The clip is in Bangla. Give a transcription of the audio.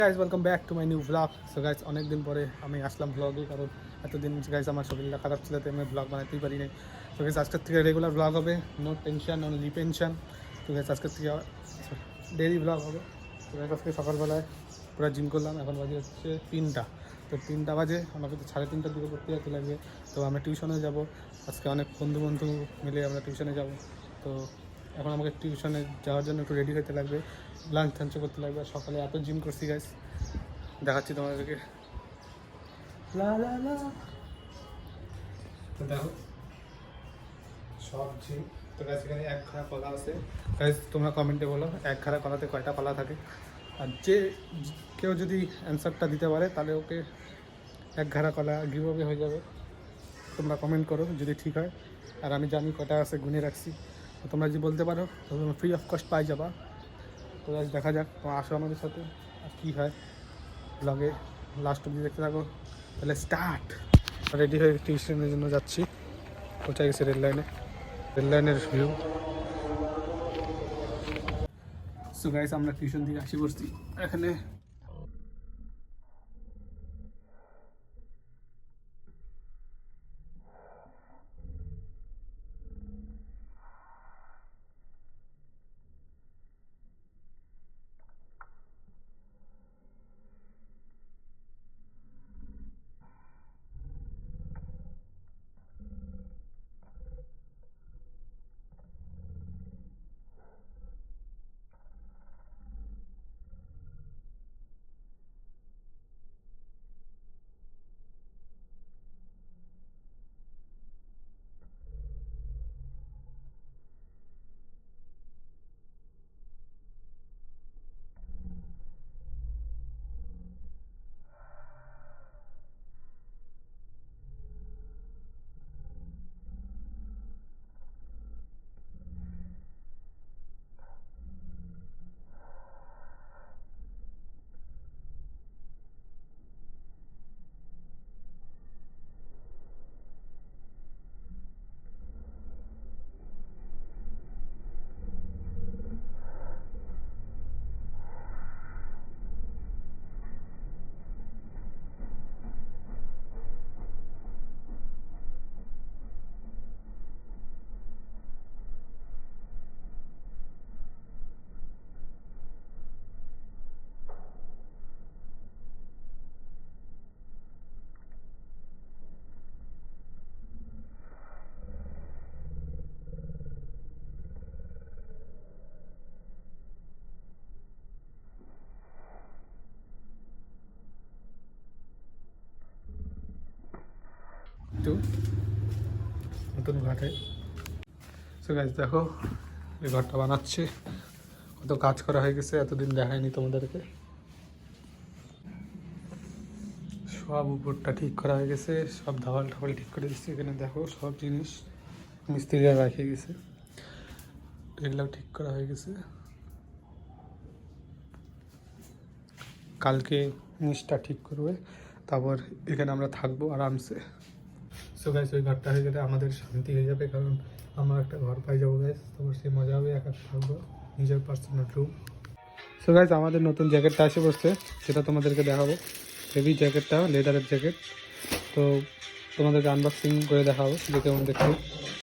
Guys welcome back to my new blog. So guys অনেক দিন পরে আমি আসলাম ব্লগে, কারণ এতদিন গাইজ আমার শরীরটা খারাপ ছিল, তো আমি ব্লগ বানাতেই পারি নাই। তো গাইজ আজকের থেকে রেগুলার ব্লগ হবে, নো টেনশন অনলি পেনশন। তো গাইজ আজকের থেকে ডেইলি ব্লগ হবে। তো গাইজ আজকে সকালবেলায় পুরো জিম করলাম, এখন বাজে হচ্ছে 3টা। তো 3টা বাজে, আমাকে তো 3:30টার দিকে করতে যেতে লাগবে। তো আমরা টিউশনে যাব আজকে, অনেক বন্ধু মিলে আমরা টিউশনে যাব। তো এখন আমাকে টিউশনে যাওয়ার জন্য একটু রেডি হতে লাগবে, লাঞ্চ টাঞ্চ করতে লাগবে। আর সকালে এত জিম করছি গাইস, দেখাচ্ছি তোমাদেরকে। লা লা লা, তো দেখো সব জিম। তো গাইস এখানে এক খানা কলা আছে। গাইস তোমরা কমেন্টে বলো এক খানা কলাতে কয়টা কলা থাকে, আর যে কেউ যদি অ্যান্সারটা দিতে পারে তাহলে ওকে এক ঘাড়া কলা গিভ অ্যাওয়ে হয়ে যাবে। তোমরা কমেন্ট করো যদি ঠিক হয়, আর আমি জানি কটা আছে গুনে রাখছি। তো তোমরা যদি বলতে পারো তো তোমরা ফ্রি অফ কস্ট পাই যাবা। তো গাইস দেখা যাক, তোমার আসো আমাদের সাথে, আর কী হয় ব্লগে লাস্ট অব্দি দেখতে থাকো। তাহলে স্টার্ট। রেডি হয়ে টিউশনের জন্য যাচ্ছি, পৌঁছে গেছে রেল লাইনের ভিউ। সো গাইস আমরা টিউশন থেকে আসি পড়ছি এখানে। একটু নতুন ঘাটে। সো গাইস দেখো এই ঘরটা বানাচ্ছে, কত কাজ করা হয়ে গেছে, এতদিন দেখায়নি তোমাদেরকে। সব উপরটা ঠিক করা হয়ে গেছে, সব ধাওয়াল ঠাওয়াল ঠিক করে দিচ্ছে। এখানে দেখো সব জিনিস মিস্ত্রিরা রেখে গেছে, এগুলো ঠিক করা হয়ে গেছে। কালকে নিচটা ঠিক করবে, তারপর এখানে আমরা থাকবো আরামসে। সো গাইস ওই ঘরটা হয়ে গেলে আমাদের শান্তি হয়ে যাবে, কারণ আমরা একটা ঘর পাই যাবো গাইস, তারপর সে মজা হবে, একা থাকবো নিজের পার্সোনাল রুম। সো গাইস আমাদের নতুন জ্যাকেটটা এসে বসছে, সেটা তোমাদেরকে দেখাবো। হেভি জ্যাকেটটা, লেদারের জ্যাকেট। তো তোমাদেরকে আনবক্সিং করে দেখাবো যে কেমন দেখতে।